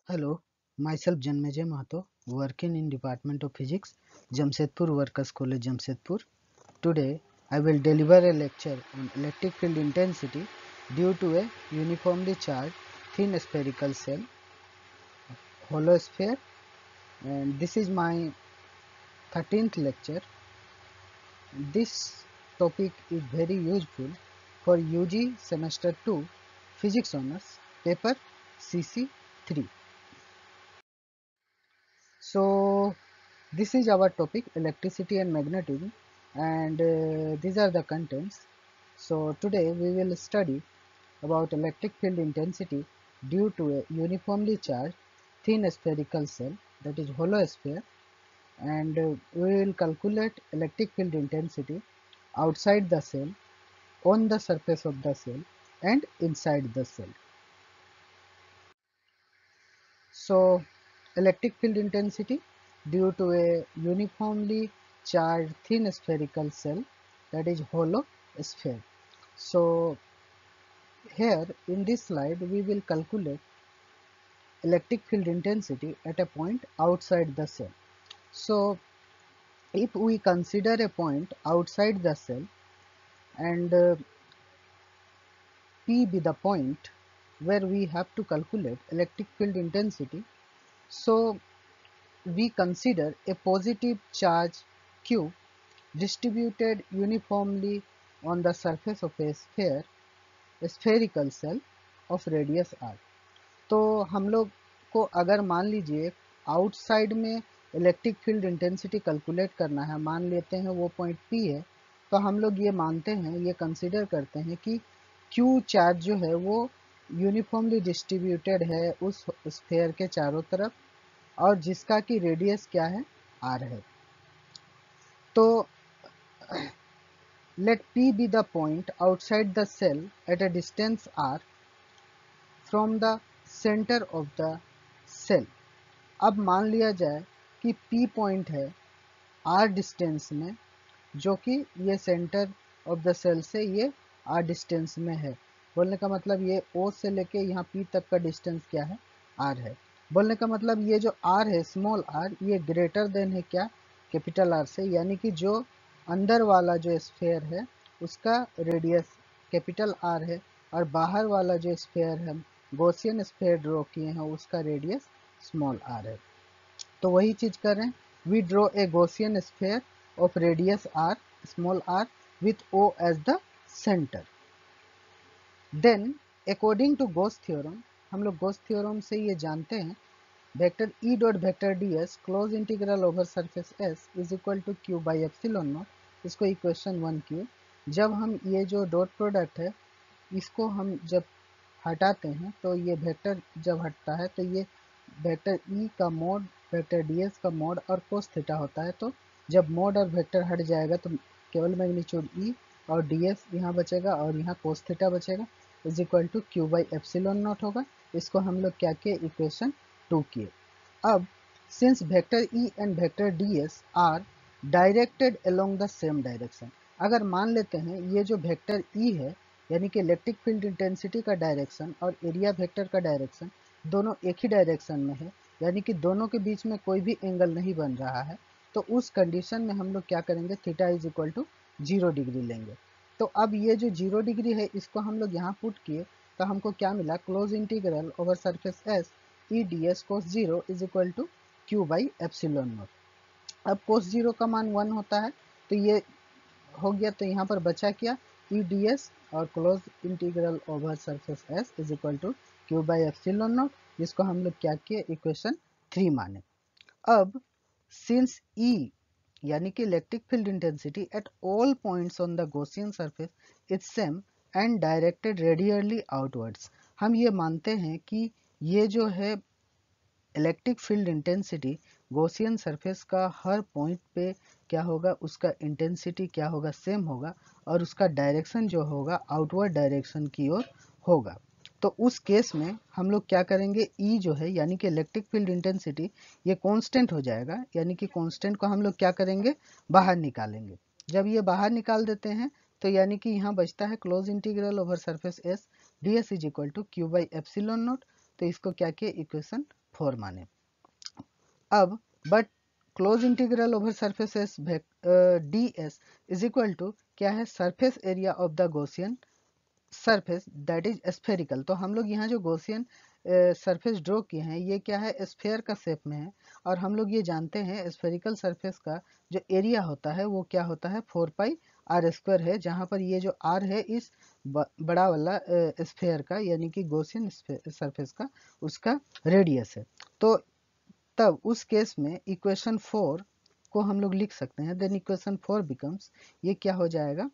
Hello, myself Janmejay Mahato, working in Department of Physics, Jamshedpur Workers College, Jamshedpur. Today, I will deliver a lecture on electric field intensity due to a uniformly charged thin spherical cell, hollow sphere, and this is my 13th lecture. This topic is very useful for UG Semester 2 Physics Honours, paper CC3. So, this is our topic, electricity and magnetism, and these are the contents. So today we will study about electric field intensity due to a uniformly charged thin spherical cell, that is hollow sphere, and we will calculate electric field intensity outside the cell, on the surface of the cell, and inside the cell. So electric field intensity due to a uniformly charged thin spherical cell, that is hollow sphere. So here in this slide we will calculate electric field intensity at a point outside the cell. So if we consider a point outside the cell and P be the point where we have to calculate electric field intensity, so we consider a positive charge Q distributed uniformly on the surface of a spherical cell of radius r. तो हम लोग को अगर मान लीजिए outside में electric field intensity calculate करना है, मान लेते हैं वो पॉइंट P है, तो हम लोग ये मानते हैं, ये कंसीडर करते हैं कि Q चार्ज जो है वो यूनिफॉर्मली डिस्ट्रीब्यूटेड है उस स्फेयर के चारों तरफ और जिसका कि रेडियस क्या है, r है. तो let P be the point outside the cell at a distance r from the center of the cell. अब मान लिया जाए कि P पॉइंट है r डिस्टेंस में, जो कि ये सेंटर ऑफ द सेल से ये r डिस्टेंस में है. बोलने का मतलब ये O से लेके यहाँ P तक का डिस्टेंस क्या है, r है. बोलने का मतलब ये जो r है, स्मॉल r, ये ग्रेटर देन है क्या, कैपिटल R से, यानी कि जो अंदर वाला जो स्फेयर है उसका रेडियस कैपिटल R है और बाहर वाला जो स्फेयर है, गॉसियन स्फेयर ड्रॉ किए हैं, उसका रेडियस स्मॉल r है. तो वही चीज कर रहे हैं, we draw a Gaussian sphere of radius r, small r, with O as the centre. Then according to Gauss theorem, हम लोग गॉस थ्योरम से ये जानते हैं, vector E dot vector ds close integral over surface S is equal to Q by epsilon naught. इसको equation 1 किए. जब हम ये जो डॉट प्रोडक्ट है इसको हम जब हटाते हैं तो ये वेक्टर जब हटता है तो ये वेक्टर E का मोड, वेक्टर ds का मोड और कोस थीटा होता है. तो जब मोड और वेक्टर हट जाएगा तो केवल मैग्नीट्यूड E और ds यहाँ बचेगा और यहाँ कोस थीटा बचेगा, is equal to Q by epsilon naught होगा. इसको हम लोग क्या किए, इक्वेशन 2 किए. अब since vector E and vector ds are directed along the same direction, अगर मान लेते हैं ये जो वेक्टर E है यानी कि इलेक्ट्रिक फील्ड इंटेंसिटी का डायरेक्शन और एरिया वेक्टर का डायरेक्शन दोनों एक ही डायरेक्शन में है, यानी कि दोनों के बीच में कोई भी एंगल नहीं बन रहा है, तो उस कंडीशन में हम लोग क्या करेंगे, theta is equal to 0 degree लेंगे. तो अब ये जो 0 डिग्री है इसको हम लोग यहाँ पुट किए तो हमको क्या मिला, close integral over surface S E D S cos 0 is equal to Q by epsilon naught. अब कोस 0 का मान 1 होता है तो ये हो गया, तो यहाँ पर बचा क्या, ई डी एस और close integral over surface S is equal to Q by epsilon naught, जिसको हम लोग क्या किए, इक्वेशन 3 माने. अब सिंस E यानी कि electric field intensity at all points on the Gaussian surface is same and directed radially outwards, हम ये मानते हैं कि ये जो है electric field intensity Gaussian surface का हर पॉइंट पे क्या होगा, उसका इंटेंसिटी क्या होगा, सेम होगा और उसका डायरेक्शन जो होगा आउटवर्ड डायरेक्शन की ओर होगा. तो उस केस में हम लोग क्या करेंगे, E जो है यानी कि इलेक्ट्रिक फील्ड इंटेंसिटी ये कांस्टेंट हो जाएगा, यानी कि कांस्टेंट को हम लोग क्या करेंगे, बाहर निकालेंगे. जब ये बाहर निकाल देते हैं तो यानी कि यहाँ बचता है close integral over surface S ds is equal to Q by epsilon naught. तो इसको क्या किए, इक्वेशन 4 माने। अब but close integral over surface S D S is equal to क्या है, surface area of the Gaussian surface that is spherical. तो हम लोग यहाँ जो गॉसियन सरफेस ड्रॉ किए हैं ये क्या है, स्फेयर का शेप में है, और हम लोग ये जानते हैं स्फेरिकल सरफेस का जो एरिया होता है वो क्या होता है, 4 पाई आर स्क्वायर है, जहाँ पर ये जो आर है इस बड़ा वाला स्फेयर का यानी कि गॉसियन सरफेस का उसका रेडियस है। तो तब उस केस में इक्वेशन 4 को हम लोग लिख सकते हैं, देन इक्वेशन 4 बिकम्स, ये क्या हो जाएगा,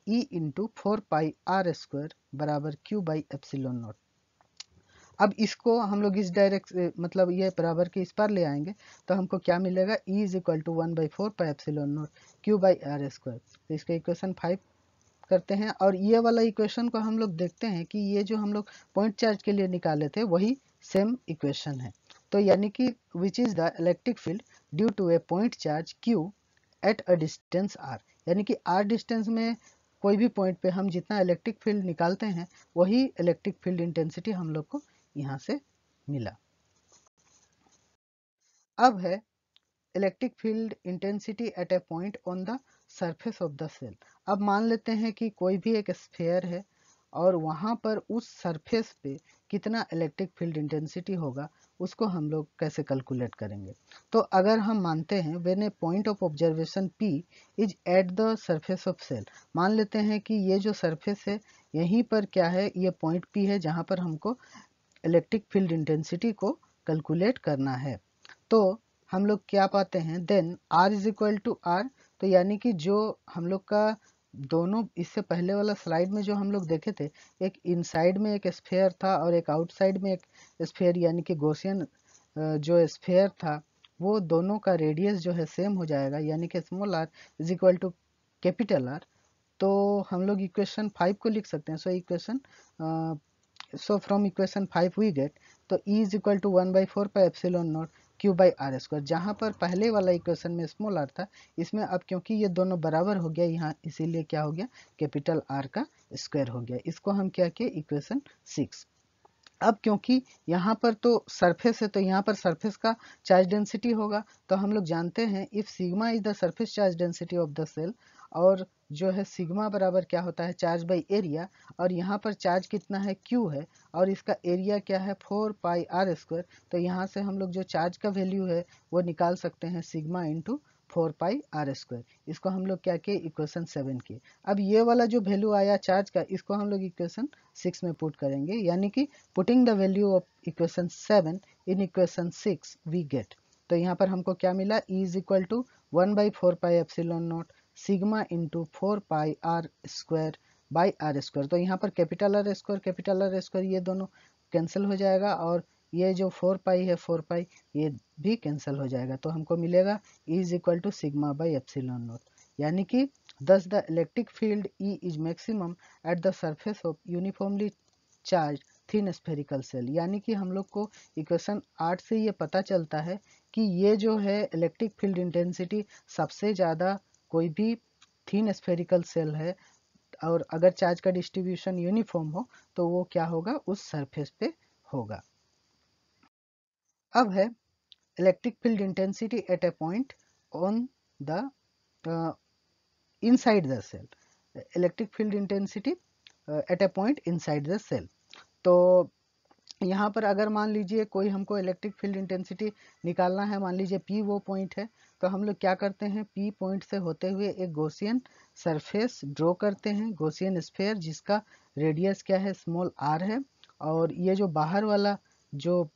E into 4 pi R square बराबर Q बाई एप्सिलॉन नॉट। अब इसको हम लोग इस डायरेक्ट मतलब ये बराबर के इस पर ले आएंगे तो हमको क्या मिलेगा, E is equal to 1/4 pi epsilon naught Q by R square. तो इसका इक्वेशन 5 करते हैं, और ये वाला इक्वेशन को हम लोग देखते हैं कि ये जो हम लोग पॉइंट चार्ज के लिए निकाले थे वही सेम इक्वेशन है। तो यानी कि which is the electric field due to a point charge Q at a distance R, यानी कि R डिस्टेंस में कोई भी पॉइंट पे हम जितना इलेक्ट्रिक फील्ड निकालते हैं वही इलेक्ट्रिक फील्ड इंटेंसिटी हम लोग को यहाँ से मिला। अब है electric field intensity at a point on the surface of the shell. अब मान लेते हैं कि कोई भी एक स्फीयर है और वहाँ पर उस सरफेस पे कितना इलेक्ट्रिक फील्ड इंटेंसिटी होगा उसको हम लोग कैसे कैलकुलेट करेंगे। तो अगर हम मानते हैं when a point of observation P is at the surface of shell, मान लेते हैं कि ये जो सरफेस है यहीं पर क्या है, ये पॉइंट P है जहाँ पर हमको इलेक्ट्रिक फील्ड इंटेंसिटी को कैलकुलेट करना है। तो हम लोग क्या पाते हैं, then R is equal to R. तो यानी कि जो हम लोग का दोनों इससे पहले वाला स्लाइड में जो हम लोग देखे थे, एक इनसाइड में एक स्फेयर था और एक आउटसाइड में एक स्फेयर यानी कि गॉसियन जो स्फेयर था वो दोनों का रेडियस जो है सेम हो जाएगा, यानी कि small r is equal to capital R। तो हम लोग इक्वेशन 5 को लिख सकते हैं। So from equation 5 we get, तो E is equal to 1/4 pi epsilon naught Q by R square. जहाँ पर पहले वाला इक्वेशन में स्मॉल r था, इसमें अब क्योंकि ये दोनों बराबर हो गया यहाँ, इसीलिए क्या हो गया, कैपिटल R का स्क्वायर हो गया। इसको हम क्या किए, इक्वेशन 6। अब क्योंकि यहाँ पर तो सरफेस है तो यहाँ पर सरफेस का चार्ज डेंसिटी होगा, तो हम लोग जानते हैं if sigma is the surface charge density of the shell, और जो है सिग्मा बराबर क्या होता है, चार्ज बाई एरिया, और यहाँ पर चार्ज कितना है, Q है, और इसका एरिया क्या है, 4 पाई आर स्क्वायर। तो यहाँ से हम लोग जो चार्ज का वैल्यू है वो निकाल सकते हैं, sigma into 4 pi R square. इसको हम लोग क्या किए, इक्वेशन 7 किए। अब ये वाला जो वैल्यू आया चार्ज का, इसको हम लोग इक्वेशन 6 में पुट करेंगे, यानी कि putting the value of equation 7 in equation 6 we get. तो यहाँ पर हमको क्या मिला, E is equal to 1/4 pi epsilon naught sigma into 4 pi R square by R square. तो यहाँ पर कैपिटल आर स्क्वायर ये दोनों कैंसिल हो जाएगा, और ये जो 4 पाई है 4 पाई ये भी कैंसिल हो जाएगा। तो हमको मिलेगा E is equal to sigma by epsilon naught, यानी कि thus the electric field E is maximum at the surface of uniformly charged thin spherical cell। यानी कि हम लोग को इक्वेशन 8 से ये पता चलता है कि ये जो है इलेक्ट्रिक फील्ड इंटेंसिटी सबसे ज़्यादा कोई भी थिन स्फेरिकल सेल है, और अगर चार्ज का डिस्ट्रीब्यूशन यूनिफॉर्म हो तो वो क्या होगा, उस सरफेस पे होगा। अब है electric field intensity at a point on the inside the cell, electric field intensity at a point inside the cell। तो यहाँ पर अगर मान लीजिए कोई हमको इलेक्ट्रिक फील्ड इंटेंसिटी निकालना है, मान लीजिए P वो पॉइंट है, तो हम लोग क्या करते हैं, P पॉइंट से होते हुए एक गॉसियन सरफेस ड्रॉ करते हैं, गॉसियन स्फीयर जिसका रेडियस क्या है, स्मॉल r है, और ये जो बाहर वाला जो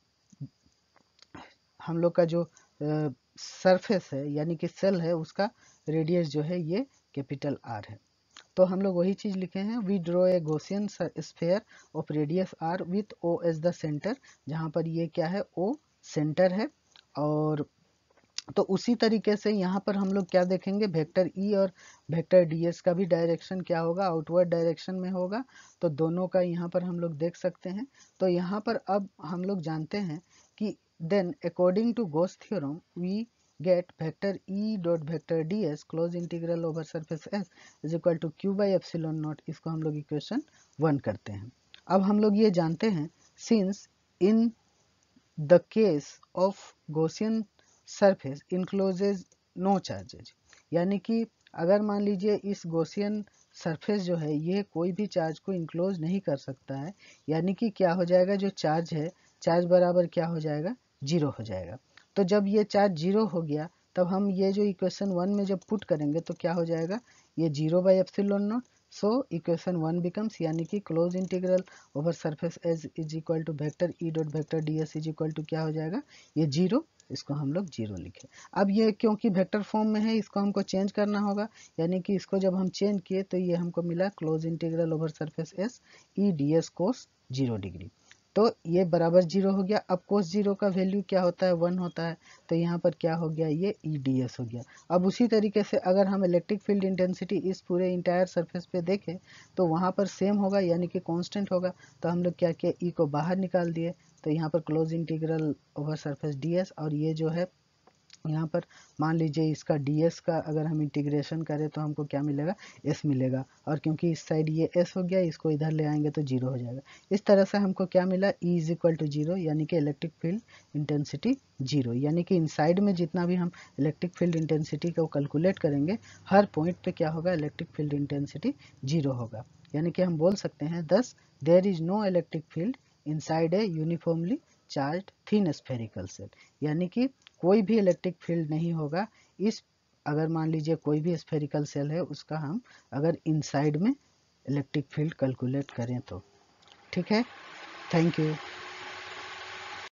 हम लोग का जो सरफेस है यानी कि सेल है उसका रेडियस जो है ये कैपिटल R है। तो हम लोग वही चीज़ लिखे हैं, we draw a Gaussian sphere of radius R with O as the centre, जहाँ पर ये क्या है, O सेंटर है। और तो उसी तरीके से यहाँ पर हम लोग क्या देखेंगे, वेक्टर E और वेक्टर DS का भी डायरेक्शन क्या होगा, आउटवर्ड डायरेक्शन में होगा। तो दोनों का यहाँ पर हम लोग देख सकते हैं। तो यहाँ पर अब हम लोग जानते हैं कि then according to Gauss theorem we get vector E dot vector DS close integral over surface S is equal to Q by epsilon naught. इसको हम लोग इक्वेशन 1 करते हैं। अब हम लोग ये जानते हैं, since in the case of Gaussian surface encloses no charges, यानी कि अगर मान लीजिए इस गॉसियन सरफेस जो है ये कोई भी चार्ज को इनक्लोज नहीं कर सकता है, यानी कि क्या हो जाएगा, जो चार्ज है चार्ज बराबर क्या हो जाएगा, जीरो हो जाएगा। तो जब ये चार्ज जीरो हो गया तब हम ये जो इक्वेशन 1 में जब पुट करेंगे तो क्या हो जाएगा, ये 0/ε0। सो इक्वेशन 1 बिकम्स, यानी कि close integral over surface S is equal to vector E dot vector D S is equal to क्या हो जाएगा, ये जीरो, इसको हम लोग जीरो लिखे। अब ये क्योंकि वेक्टर फॉर्म में है इसको हमको चेंज करना होगा, यानी कि इसको जब हम चेंज किए तो ये हमको मिला close integral over surface S E D S cos 0 degree. तो ये बराबर जीरो हो गया। अब कोस जीरो का वैल्यू क्या होता है, 1 होता है, तो यहाँ पर क्या हो गया, ये ई डी एस हो गया। अब उसी तरीके से अगर हम इलेक्ट्रिक फील्ड इंटेंसिटी इस पूरे इंटायर सरफेस पे देखें तो वहाँ पर सेम होगा, यानी कि कांस्टेंट होगा। तो हम लोग क्या किए, ई को बाहर निकाल दिए, तो यहाँ पर close integral over surface D S, और ये जो है यहाँ पर मान लीजिए इसका ds का अगर हम इंटीग्रेशन करें तो हमको क्या मिलेगा, s मिलेगा। और क्योंकि इस साइड ये s हो गया, इसको इधर ले आएंगे तो जीरो हो जाएगा। इस तरह से हमको क्या मिला, E is equal to zero, यानी कि इलेक्ट्रिक फील्ड इंटेंसिटी जीरो, यानी कि इनसाइड में जितना भी हम इलेक्ट्रिक फील्ड इंटेंसिटी को कैलकुलेट करेंगे हर पॉइंट पे क्या होगा, इलेक्ट्रिक फील्ड इंटेंसिटी जीरो होगा। यानी कि हम बोल सकते हैं thus there is no electric field inside a uniformly charged thin spherical shell, यानी कि कोई भी इलेक्ट्रिक फील्ड नहीं होगा इस, अगर मान लीजिए कोई भी स्फेरिकल सेल है उसका हम अगर इनसाइड में इलेक्ट्रिक फील्ड कैलकुलेट करें तो। ठीक है, थैंक यू।